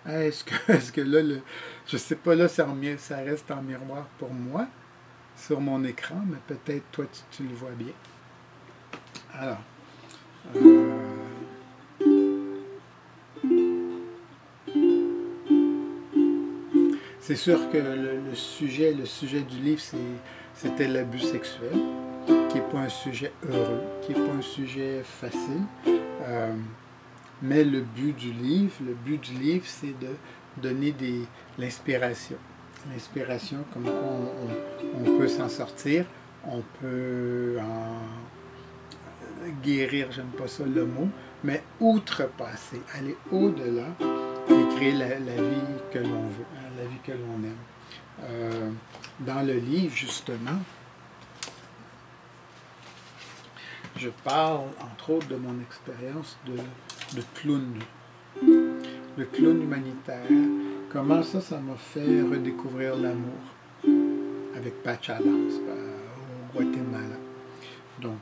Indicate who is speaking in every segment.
Speaker 1: Est-ce que là, je sais pas, là, ça reste en miroir pour moi, sur mon écran, mais peut-être toi, tu le vois bien. Alors, euh, c'est sûr que le sujet du livre, c'était l'abus sexuel, qui n'est pas un sujet heureux, qui n'est pas un sujet facile. Euh, mais le but du livre, c'est de donner l'inspiration. L'inspiration, comme quoi on peut s'en sortir, on peut en guérir, j'aime pas ça le mot, mais outrepasser, aller au-delà et créer la vie que l'on veut, hein, la vie que l'on aime. Dans le livre, justement, je parle, entre autres, de mon expérience de clown. Le clown humanitaire. Comment ça m'a fait redécouvrir l'amour avec Patch Adams au Guatemala. Donc,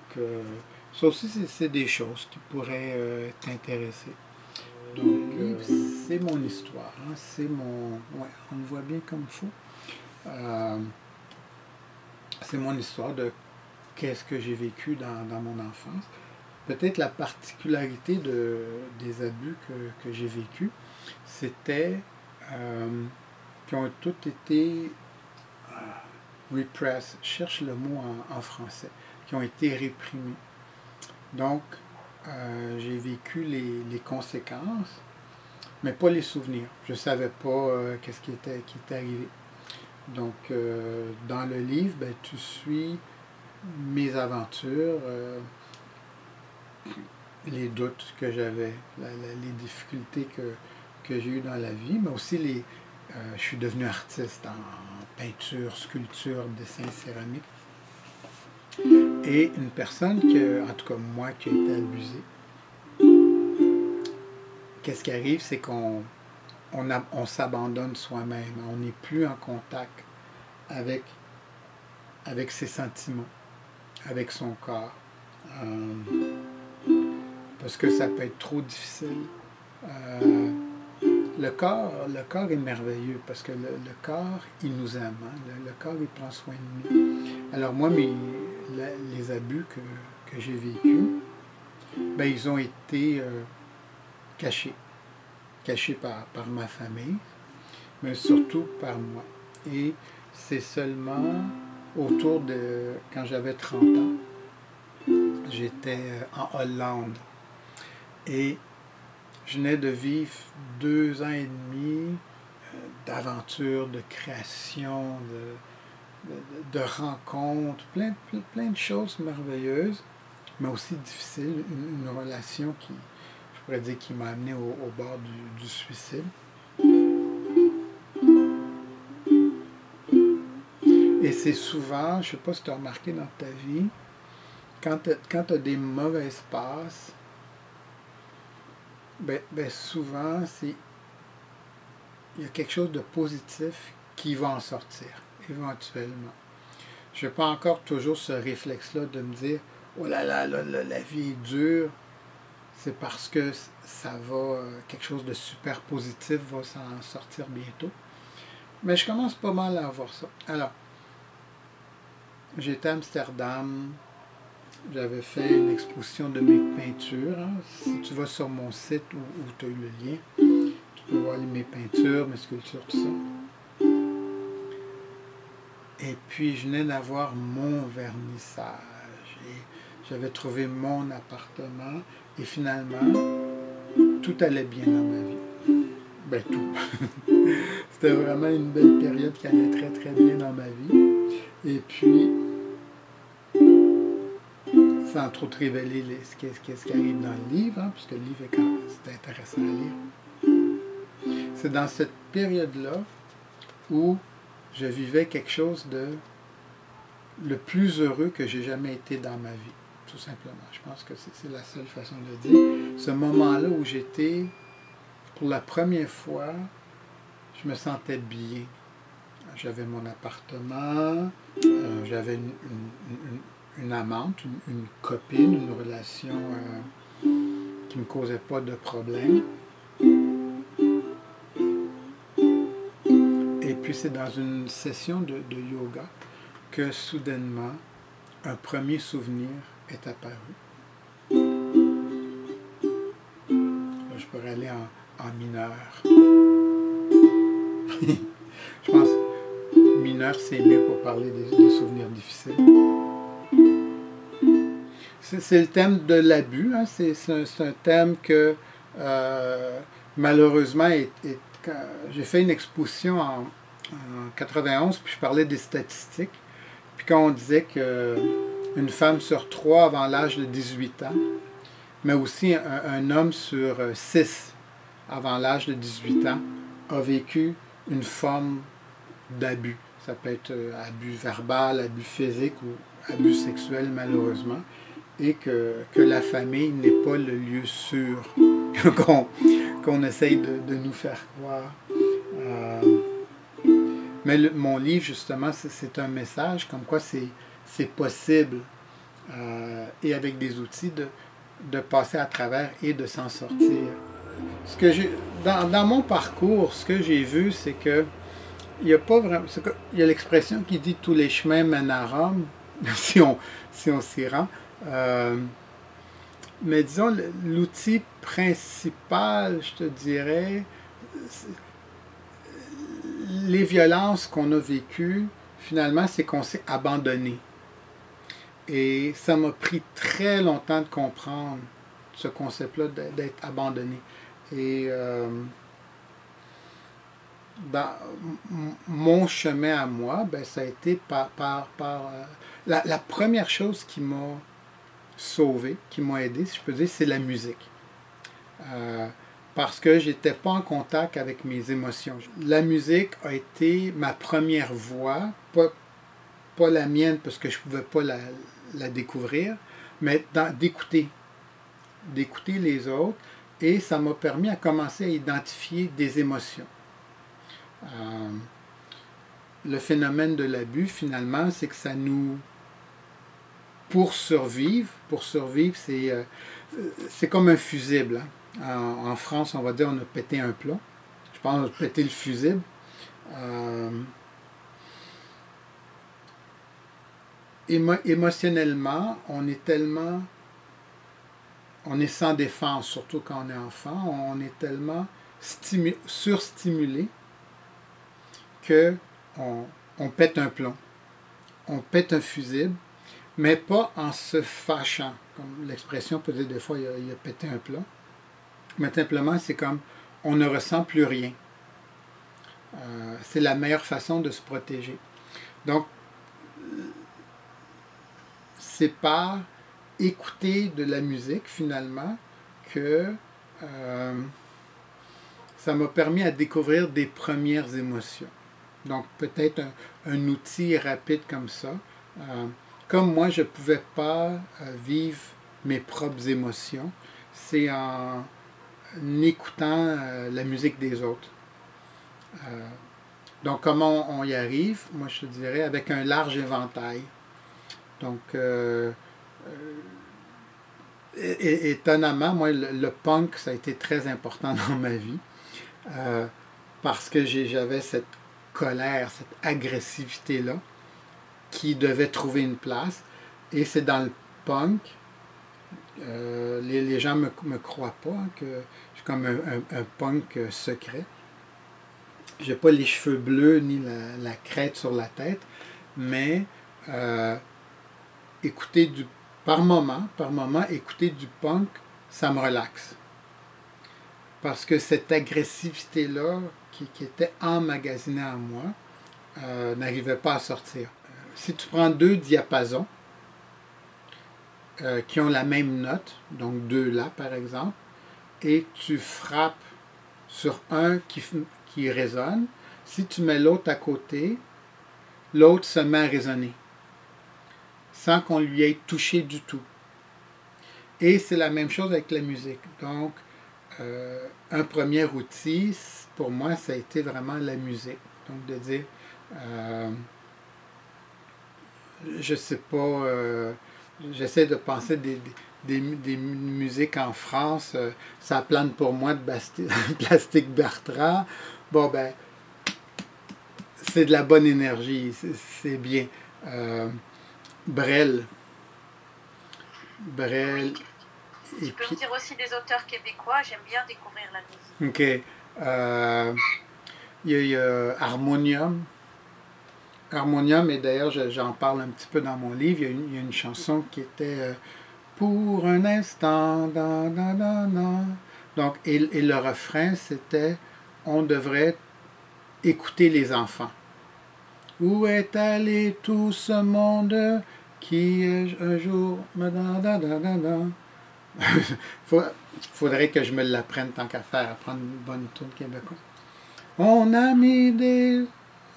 Speaker 1: ça aussi, c'est des choses qui pourraient t'intéresser. Donc, c'est mon histoire. Hein, c'est mon... Ouais, on le voit bien comme il faut. C'est mon histoire de qu'est-ce que j'ai vécu dans mon enfance. Peut-être la particularité des abus que j'ai vécus, c'était qu'ils ont tous été repressed, je cherche le mot en français, qui ont été réprimés. Donc, j'ai vécu les conséquences, mais pas les souvenirs. Je ne savais pas qu'est-ce qui était arrivé. Donc, dans le livre, ben, tu suis mes aventures, les doutes que j'avais, les difficultés que j'ai eues dans la vie, mais aussi je suis devenu artiste en peinture, sculpture, dessin, céramique. Et une personne en tout cas moi, qui a été abusée, qu'est-ce qui arrive, c'est qu'on s'abandonne soi-même, on n'est plus en contact avec ses sentiments, avec son corps. Parce que ça peut être trop difficile. Le corps est merveilleux parce que le corps, il nous aime. Hein? Le corps, il prend soin de nous. Alors moi, les abus que j'ai vécus, ben, ils ont été cachés. Cachés par ma famille, mais surtout par moi. Et c'est seulement autour de... Quand j'avais 30 ans, j'étais en Hollande. Et je venais de vivre 2 ans et demi d'aventure, de création, de rencontres, plein de choses merveilleuses, mais aussi difficiles. Une relation qui, je pourrais dire, qui m'a amené au bord du suicide. Et c'est souvent, je ne sais pas si tu as remarqué dans ta vie, quand tu as des mauvaises passes, ben souvent, il y a quelque chose de positif qui va en sortir, éventuellement. Je n'ai pas encore toujours ce réflexe-là de me dire « Oh là là, la vie est dure », c'est parce que ça va, quelque chose de super positif va s'en sortir bientôt. Mais je commence pas mal à avoir ça. Alors, j'étais à Amsterdam, j'avais fait une exposition de mes peintures. Hein. Si tu vas sur mon site où tu as eu le lien, tu peux voir mes peintures, mes sculptures, tout ça. Et puis, je venais d'avoir mon vernissage. Et j'avais trouvé mon appartement. Et finalement, tout allait bien dans ma vie. Ben, tout. C'était vraiment une belle période qui allait très, très bien dans ma vie. Et puis, sans trop te révéler ce qui arrive dans le livre, hein, puisque le livre c'est intéressant à lire. C'est dans cette période-là où je vivais quelque chose de le plus heureux que j'ai jamais été dans ma vie, tout simplement. Je pense que c'est la seule façon de le dire. Ce moment-là où j'étais, pour la première fois, je me sentais bien. J'avais mon appartement, j'avais une amante, une copine, une relation qui ne me causait pas de problème. puis c'est dans une session de yoga que soudainement, un premier souvenir est apparu. Là, je pourrais aller en mineur. Je pense que mineur, c'est mieux pour parler des souvenirs difficiles. C'est le thème de l'abus. Hein? C'est un thème que, malheureusement, j'ai fait une exposition en 91, puis je parlais des statistiques. Puis quand on disait qu'une femme sur 3 avant l'âge de 18 ans, mais aussi un homme sur 6 avant l'âge de 18 ans, a vécu une forme d'abus. Ça peut être abus verbal, abus physique ou abus sexuel, malheureusement. Et que la famille n'est pas le lieu sûr qu'on essaye de nous faire croire. Mais mon livre, justement, c'est un message comme quoi c'est possible, et avec des outils, de passer à travers et de s'en sortir. Dans mon parcours, ce que j'ai vu, c'est que il y a pas vraiment. Il y a l'expression qui dit tous les chemins mènent à Rome, si on s'y rend. Mais disons, l'outil principal, je te dirais, les violences qu'on a vécues, finalement, c'est qu'on s'est abandonné. Et ça m'a pris très longtemps de comprendre ce concept-là d'être abandonné. Et dans mon chemin à moi, ben, ça a été la première chose qui m'a sauvé, qui m'a aidé, si je peux dire, c'est la musique. Parce que j'étais pas en contact avec mes émotions. La musique a été ma première voix, pas la mienne parce que je ne pouvais pas la découvrir, mais d'écouter les autres, et ça m'a permis à commencer à identifier des émotions. Le phénomène de l'abus, finalement, c'est que ça nous... Pour survivre, c'est comme un fusible. Hein. En France, on va dire on a pété un plomb. Je pense qu'on a pété le fusible. Émotionnellement, on est sans défense, surtout quand on est enfant. On est tellement surstimulé qu'on pète un plomb. On pète un fusible, mais pas en se fâchant. Comme l'expression peut dire des fois, il a pété un plomb. Mais simplement, c'est comme on ne ressent plus rien. C'est la meilleure façon de se protéger. Donc, c'est par écouter de la musique, finalement, que ça m'a permis à découvrir des premières émotions. Donc, peut-être un outil rapide comme ça. Comme moi, je ne pouvais pas vivre mes propres émotions, c'est en écoutant la musique des autres. Donc, comment on y arrive? Moi, je te dirais avec un large éventail. Donc, étonnamment, moi, le punk, ça a été très important dans ma vie, parce que j'avais cette colère, cette agressivité-là, qui devait trouver une place. Et c'est dans le punk, les gens ne me croient pas, hein, que je suis comme un punk secret. Je n'ai pas les cheveux bleus ni la crête sur la tête, mais par moment, écouter du punk, ça me relaxe. Parce que cette agressivité-là, qui était emmagasinée en moi, n'arrivait pas à sortir. Si tu prends 2 diapasons qui ont la même note, donc 2 La par exemple, et tu frappes sur un qui résonne, si tu mets l'autre à côté, l'autre se met à résonner, sans qu'on lui ait touché du tout. Et c'est la même chose avec la musique. Donc, un premier outil, pour moi, ça a été vraiment la musique. Donc, de dire, je sais pas, j'essaie de penser des musiques en France, ça plane pour moi de Plastique Bertrand. Bon, ben, c'est de la bonne énergie, c'est bien. Brel. Brel.
Speaker 2: Tu peux me dire aussi des auteurs québécois, j'aime bien découvrir la musique.
Speaker 1: OK. Il y a Harmonium. Harmonium, et d'ailleurs, j'en parle un petit peu dans mon livre. Il y a une chanson qui était Pour un instant, da, da, da, da. Donc, et le refrain, c'était On devrait écouter les enfants. Où est allé tout ce monde qui un jour me da da da da da. Faudrait que je me l'apprenne tant qu'à faire, apprendre une bonne tourne québécoise. On a mis des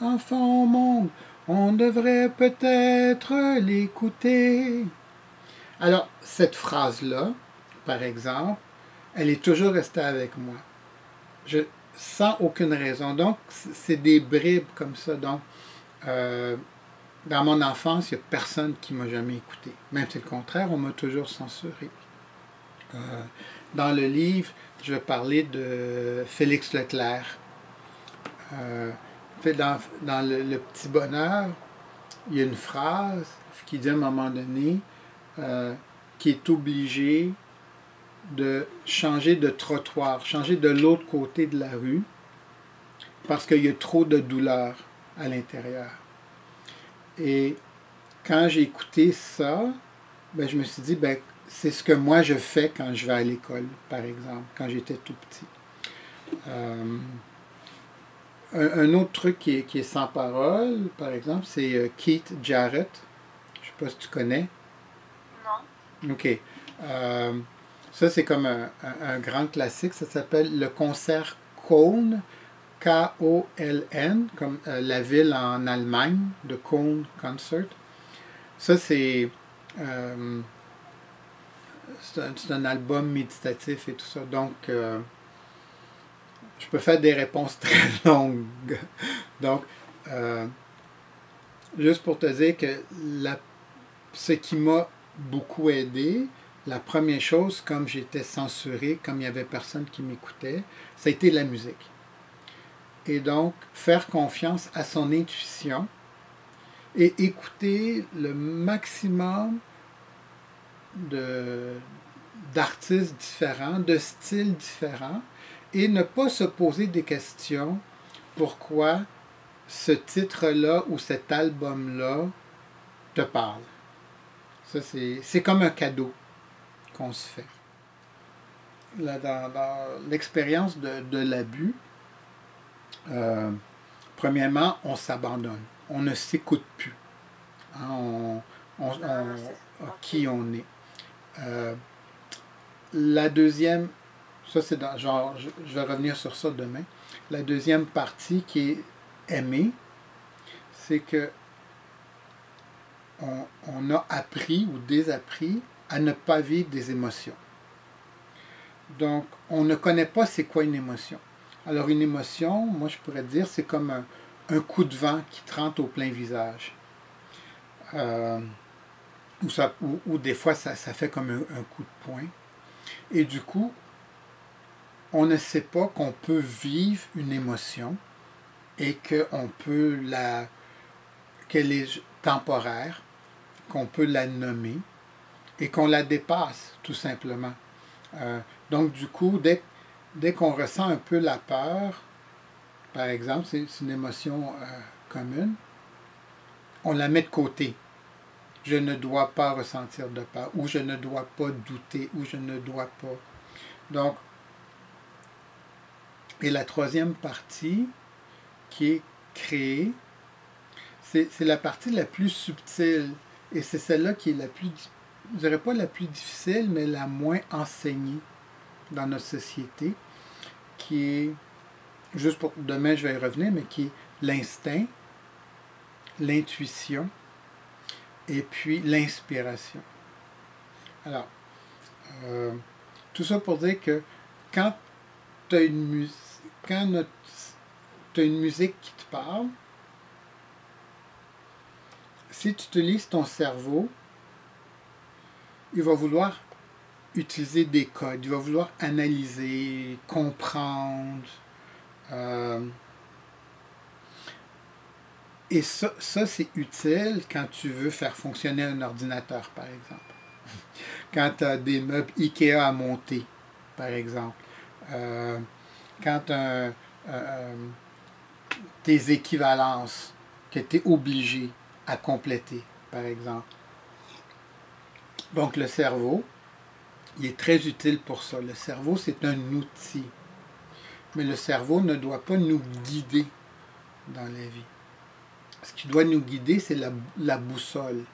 Speaker 1: enfants au monde, on devrait peut-être l'écouter. Alors, cette phrase-là, par exemple, elle est toujours restée avec moi. Sans aucune raison. Donc, c'est des bribes comme ça. Donc, dans mon enfance, il n'y a personne qui m'a jamais écouté. Même si le contraire, on m'a toujours censuré. Dans le livre, je vais parler de Félix Leclerc. Dans le Petit Bonheur, il y a une phrase qui dit à un moment donné qu'il est obligé de changer de trottoir, changer de l'autre côté de la rue, parce qu'il y a trop de douleur à l'intérieur. Et quand j'ai écouté ça, ben, je me suis dit, ben, c'est ce que moi je fais quand je vais à l'école, par exemple, quand j'étais tout petit. Un autre truc qui est sans parole, par exemple, c'est Keith Jarrett. Je ne sais pas si tu connais.
Speaker 2: Non.
Speaker 1: OK. Ça, c'est comme un grand classique. Ça s'appelle le concert Köln, K-O-L-N, comme la ville en Allemagne, de Köln Concert. Ça, c'est un album méditatif et tout ça. Donc, je peux faire des réponses très longues. Donc, juste pour te dire que ce qui m'a beaucoup aidé, la première chose, comme j'étais censuré, comme il n'y avait personne qui m'écoutait, ça a été la musique. Et donc, faire confiance à son intuition et écouter le maximum d'artistes différents, de styles différents, et ne pas se poser des questions pourquoi ce titre-là ou cet album-là te parle. Ça, c'est comme un cadeau qu'on se fait. Là, dans l'expérience de l'abus, premièrement, on s'abandonne. On ne s'écoute plus. Hein, qui on est. La deuxième, ça c'est dans, genre, je vais revenir sur ça demain. La deuxième partie qui est aimer, c'est que on a appris ou désappris à ne pas vivre des émotions. Donc, on ne connaît pas c'est quoi une émotion. Alors, une émotion, moi je pourrais dire, c'est comme un coup de vent qui te rentre au plein visage. Ou des fois, ça fait comme un coup de poing. Et du coup, on ne sait pas qu'on peut vivre une émotion et qu'on peut qu'elle est temporaire, qu'on peut la nommer et qu'on la dépasse, tout simplement. Donc, du coup, dès qu'on ressent un peu la peur, par exemple, c'est une émotion commune, on la met de côté. Je ne dois pas ressentir de peur, ou je ne dois pas douter, ou je ne dois pas. Donc, et la troisième partie qui est créée, c'est la partie la plus subtile, et c'est celle-là qui est la plus, je dirais pas la plus difficile, mais la moins enseignée dans notre société, qui est, juste pour demain je vais y revenir, mais qui est l'instinct, l'intuition, et puis l'inspiration. Alors, tout ça pour dire que quand tu as une musique qui te parle, si tu utilises ton cerveau, il va vouloir utiliser des codes, il va vouloir analyser, comprendre. Et ça c'est utile quand tu veux faire fonctionner un ordinateur, par exemple. Quand tu as des meubles IKEA à monter, par exemple. Quand tes équivalences que tu es obligé à compléter, par exemple. Donc le cerveau, il est très utile pour ça. Le cerveau, c'est un outil. Mais le cerveau ne doit pas nous guider dans la vie. Ce qui doit nous guider, c'est la boussole,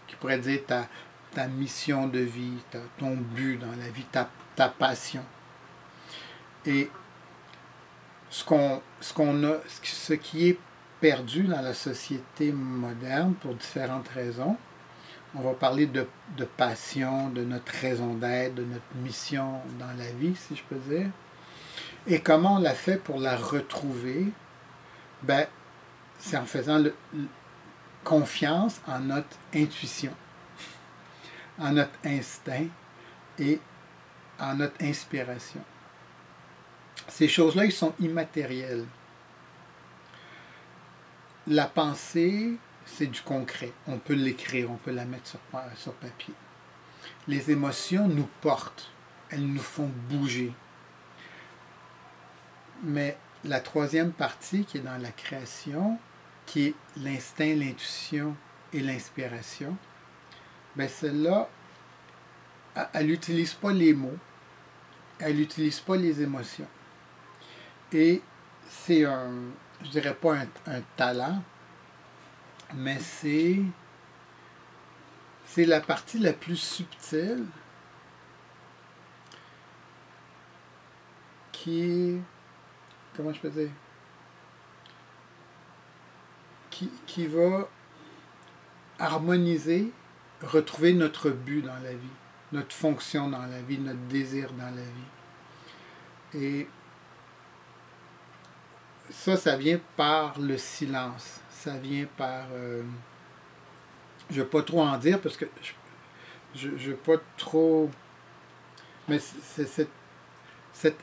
Speaker 1: qui pourrait dire ta mission de vie, ton but dans la vie, ta passion. Et ce qui est perdu dans la société moderne pour différentes raisons, on va parler de passion, de notre raison d'être, de notre mission dans la vie, si je peux dire. Et comment on l'a fait pour la retrouver? Ben, c'est en faisant confiance en notre intuition, en notre instinct et en notre inspiration. Ces choses-là, ils sont immatérielles. La pensée, c'est du concret. On peut l'écrire, on peut la mettre sur papier. Les émotions nous portent, elles nous font bouger. Mais la troisième partie qui est dans la création, qui est l'instinct, l'intuition et l'inspiration, bien celle-là, elle n'utilise pas les mots, elle n'utilise pas les émotions. Et c'est je dirais pas un talent, mais c'est la partie la plus subtile qui est, comment je peux dire, qui va harmoniser, retrouver notre but dans la vie, notre fonction dans la vie, notre désir dans la vie. Et ça vient par le silence. Ça vient par... je ne vais pas trop en dire parce que je ne veux pas trop... Mais cet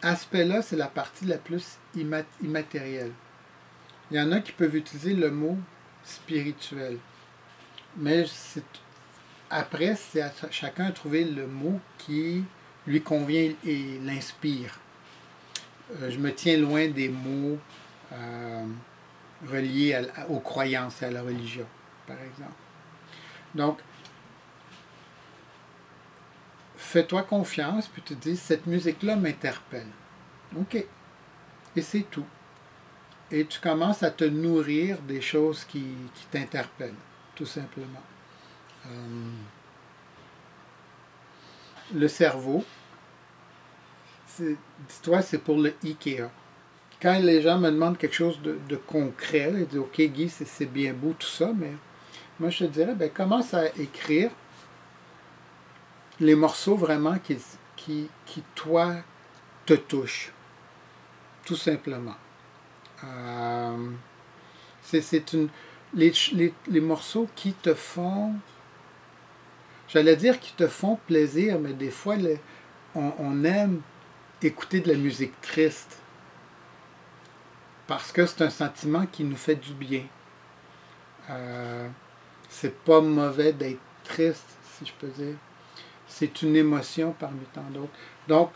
Speaker 1: aspect-là, c'est la partie la plus immatérielle. Il y en a qui peuvent utiliser le mot spirituel. Mais après, c'est à chacun de trouver le mot qui lui convient et l'inspire. Je me tiens loin des mots reliés aux croyances et à la religion, par exemple. Donc, fais-toi confiance, puis tu te dis, cette musique-là m'interpelle. OK. Et c'est tout. Et tu commences à te nourrir des choses qui t'interpellent, tout simplement. Le cerveau, dis-toi, c'est pour le IKEA. Quand les gens me demandent quelque chose de concret, là, ils disent, OK, Guy, c'est bien beau tout ça, mais moi je te dirais, ben, commence à écrire les morceaux vraiment qui toi, te touchent. Tout simplement. Les morceaux qui te font, j'allais dire qui te font plaisir, mais des fois, on aime écouter de la musique triste parce que c'est un sentiment qui nous fait du bien. C'est pas mauvais d'être triste, si je peux dire. C'est une émotion parmi tant d'autres. Donc,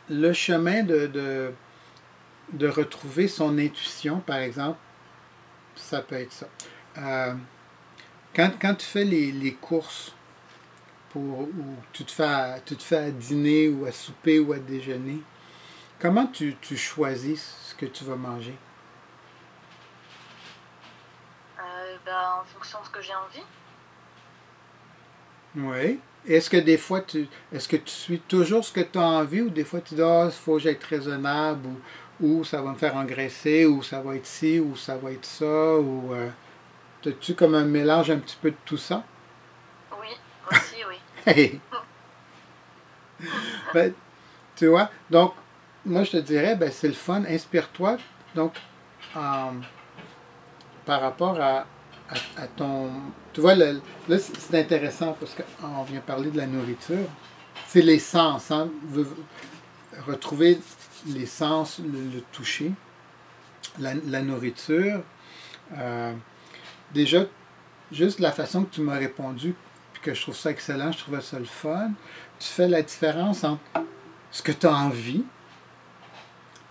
Speaker 1: le chemin de retrouver son intuition, par exemple, ça peut être ça. Quand tu fais les courses, ou tu te fais à dîner ou à souper ou à déjeuner, comment tu choisis ce que tu vas manger?
Speaker 2: En fonction de ce que j'ai envie.
Speaker 1: Oui. Est-ce que des fois, est-ce que tu suis toujours ce que tu as envie ou des fois tu dis, il faut que j'aille raisonnable ou ça va me faire engraisser ou ça va être ci ou ça va être ça ou as-tu comme un mélange un petit peu de tout ça?
Speaker 2: Oui, aussi, oui.
Speaker 1: Hey. Ben, tu vois, donc, moi je te dirais, ben, c'est le fun, inspire-toi, donc, par rapport à ton... Tu vois, là c'est intéressant parce qu'on vient parler de la nourriture. C'est les sens, hein? Retrouver les sens, le toucher. la nourriture, déjà, juste la façon que tu m'as répondu, puis que je trouve ça excellent, je trouvais ça le fun, tu fais la différence entre ce que tu as envie,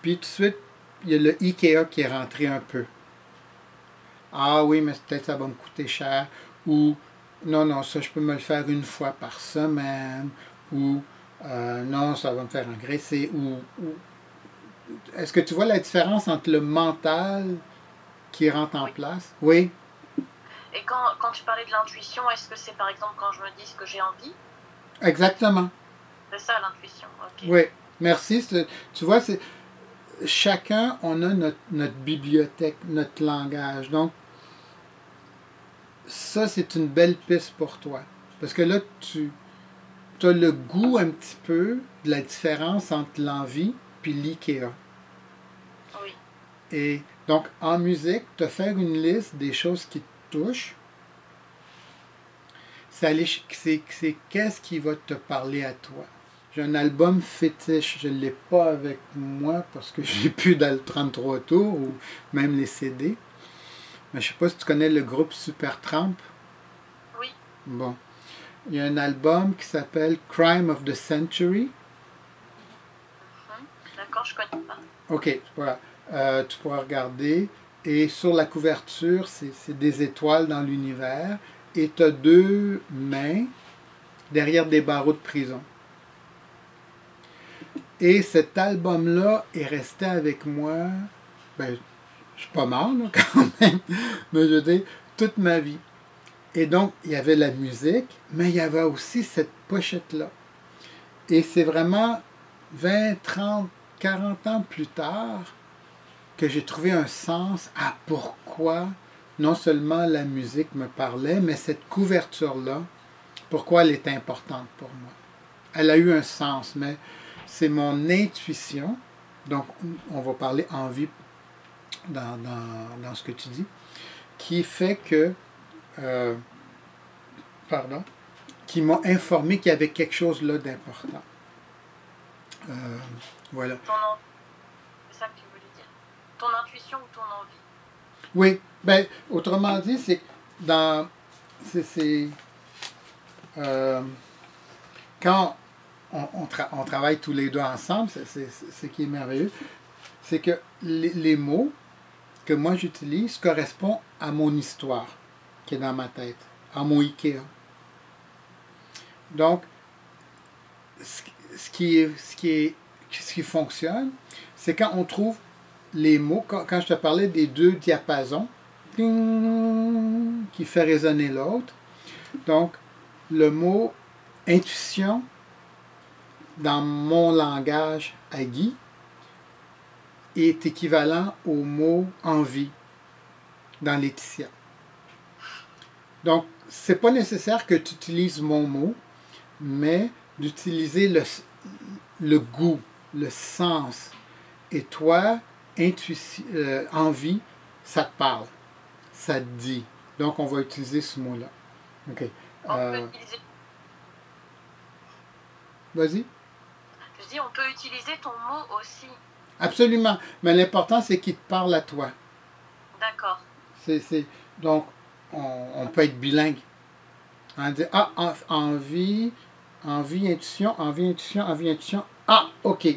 Speaker 1: puis tout de suite, il y a le IKEA qui est rentré un peu. Ah oui, mais peut-être ça va me coûter cher, ou non, non, ça je peux me le faire une fois par semaine, ou non, ça va me faire engraisser, ou est-ce que tu vois la différence entre le mental qui rentre en place? Oui.
Speaker 2: Et quand tu parlais de l'intuition, est-ce que c'est par exemple quand je me dis ce que j'ai envie?
Speaker 1: Exactement.
Speaker 2: C'est ça l'intuition, ok.
Speaker 1: Oui, merci. Tu vois, chacun, on a notre bibliothèque, notre langage. Donc, ça, c'est une belle piste pour toi. Parce que là, tu as le goût un petit peu de la différence entre l'envie puis l'IKEA.
Speaker 2: Oui.
Speaker 1: Et donc, en musique, te faire une liste des choses qui te touchent, c'est qu'est-ce qui va te parler à toi. J'ai un album fétiche, je ne l'ai pas avec moi parce que j'ai plus dans le 33 tours ou même les CD. Mais je ne sais pas si tu connais le groupe Supertramp.
Speaker 2: Oui.
Speaker 1: Bon. Il y a un album qui s'appelle Crime of the Century.
Speaker 2: D'accord, je ne connais pas.
Speaker 1: Ok, voilà. Tu pourras regarder. Et sur la couverture, c'est des étoiles dans l'univers. Et tu as deux mains derrière des barreaux de prison. Et cet album-là est resté avec moi, ben, je suis pas mort là, quand même, mais je veux dire, toute ma vie. Et donc, il y avait la musique, mais il y avait aussi cette pochette-là. Et c'est vraiment 20, 30, 40 ans plus tard que j'ai trouvé un sens à pourquoi non seulement la musique me parlait, mais cette couverture-là, pourquoi elle est importante pour moi. Elle a eu un sens, mais c'est mon intuition, donc on va parler envie dans ce que tu dis, qui fait que, qui m'a informé qu'il y avait quelque chose là d'important. Voilà.
Speaker 2: C'est ça que tu voulais dire. Ton intuition ou ton envie?
Speaker 1: Oui, ben, autrement dit, c'est quand on travaille tous les deux ensemble, c'est ce qui est merveilleux, c'est que les mots que moi j'utilise correspondent à mon histoire qui est dans ma tête, à mon IKEA. Donc, ce qui fonctionne, c'est quand on trouve les mots, quand je te parlais des deux diapasons, qui fait résonner l'autre. Donc, le mot intuition, dans mon langage à Guy, est équivalent au mot envie dans Laetitia. Donc, c'est pas nécessaire que tu utilises mon mot, mais d'utiliser le goût, le sens. Et toi, envie, ça te parle, ça te dit. Donc, on va utiliser ce mot-là. OK. Vas-y.
Speaker 2: Je dis, on peut utiliser ton mot aussi.
Speaker 1: Absolument. Mais l'important, c'est qu'il te parle à toi.
Speaker 2: D'accord.
Speaker 1: Donc, on peut être bilingue. On dit, envie, intuition, envie, intuition. Ah, OK.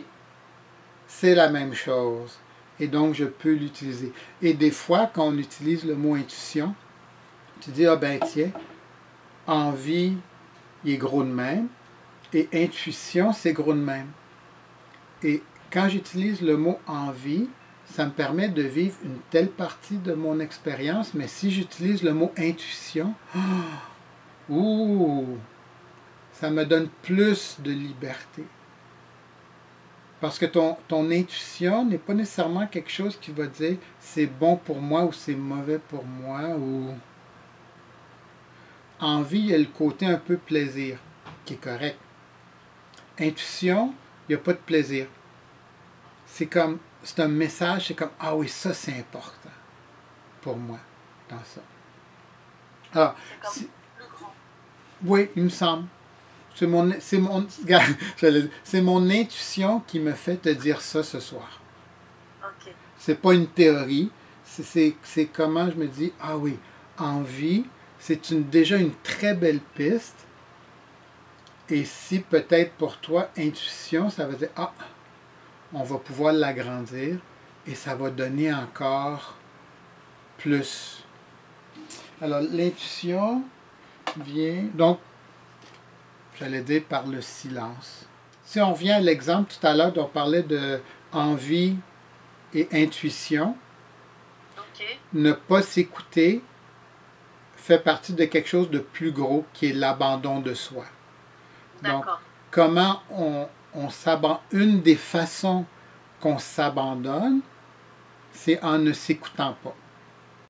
Speaker 1: C'est la même chose. Et donc, je peux l'utiliser. Et des fois, quand on utilise le mot intuition, tu dis, ah ben tiens, envie, il est gros de même. Et intuition, c'est gros de même. Et quand j'utilise le mot envie, ça me permet de vivre une telle partie de mon expérience, mais si j'utilise le mot intuition, ça me donne plus de liberté. Parce que ton intuition n'est pas nécessairement quelque chose qui va dire c'est bon pour moi ou c'est mauvais pour moi. Ou envie, il y a le côté un peu plaisir, qui est correct. Intuition, il n'y a pas de plaisir. C'est un message, c'est comme, ah oui, ça c'est important pour moi dans ça. Alors,
Speaker 2: c'est plus grand.
Speaker 1: Oui, il me semble. C'est mon intuition qui me fait te dire ça ce soir.
Speaker 2: Ok.
Speaker 1: C'est pas une théorie. C'est comment je me dis, ah oui, envie, c'est déjà une très belle piste. Et si peut-être pour toi, intuition, ça veut dire, ah, on va pouvoir l'agrandir et ça va donner encore plus. Alors, l'intuition vient, donc, j'allais dire par le silence. Si on revient à l'exemple tout à l'heure, on parlait de envie et intuition, ne pas s'écouter fait partie de quelque chose de plus gros qui est l'abandon de soi. Donc, comment on s'abandonne, une des façons qu'on s'abandonne, c'est en ne s'écoutant pas.